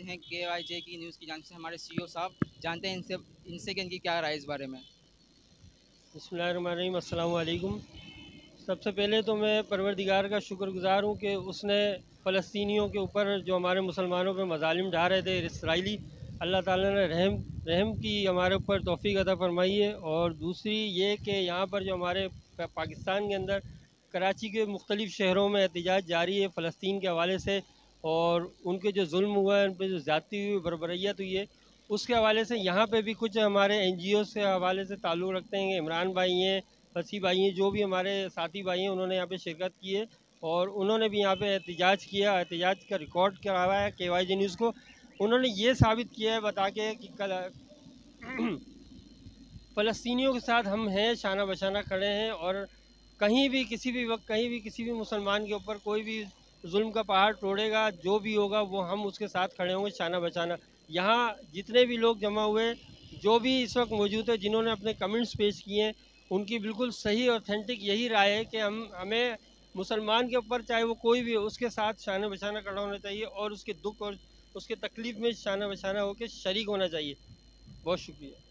हैं KYJ की news की जान से हमारे CEO साहब, जानते हैं इनसे कि इनकी क्या राय इस बारे में। बिस्मिल्लाहिर्रहमानिर्रहीम, अस्सलाम वालेकुम। सबसे पहले तो मैं परवरदिगार का शुक्रगुज़ार हूँ कि उसने फ़लस्तीनियों के ऊपर जो हमारे मुसलमानों पर मज़ालिम ढा रहे थे इसराइली, अल्लाह ताला ने रहम की हमारे ऊपर तौफ़ीक अता फ़रमाई है। और दूसरी ये कि यहाँ पर जो हमारे पाकिस्तान के अंदर कराची के मुख्तलिफ़ शहरों में एहतजाज जारी है फ़लस्तीन के हवाले से, और उनके जो जुल्म हुआ है, उन पर जो ज़्यादती हुई, बर्बरियत हुई है, उसके हवाले से यहाँ पे भी कुछ हमारे NGO से हवाले से ताल्लुक़ रखते हैं। इमरान भाई हैं, फसी भाई हैं, जो भी हमारे साथी भाई हैं, उन्होंने यहाँ पे शिरकत की है और उन्होंने भी यहाँ पे एहतजाज किया। एहतजाज का रिकॉर्ड करवाया है KYJ न्यूज़ को। उन्होंने ये साबित किया है बता के कि कल फ़लस्तीनियों के साथ हम हैं, शाना बशाना खड़े हैं, और कहीं भी किसी भी वक्त कहीं भी किसी भी मुसलमान के ऊपर कोई भी जुल्म का पहाड़ तोड़ेगा, जो भी होगा वो हम उसके साथ खड़े होंगे शाना बशाना। यहाँ जितने भी लोग जमा हुए, जो भी इस वक्त मौजूद है, जिन्होंने अपने कमेंट्स पेश किए हैं, उनकी बिल्कुल सही ऑथेंटिक यही राय है कि हमें मुसलमान के ऊपर चाहे वो कोई भी हो, उसके साथ शाना बशाना खड़ा होना चाहिए और उसके दुख और उसके तकलीफ़ में शाना बशाना होकर शरीक होना चाहिए। बहुत शुक्रिया।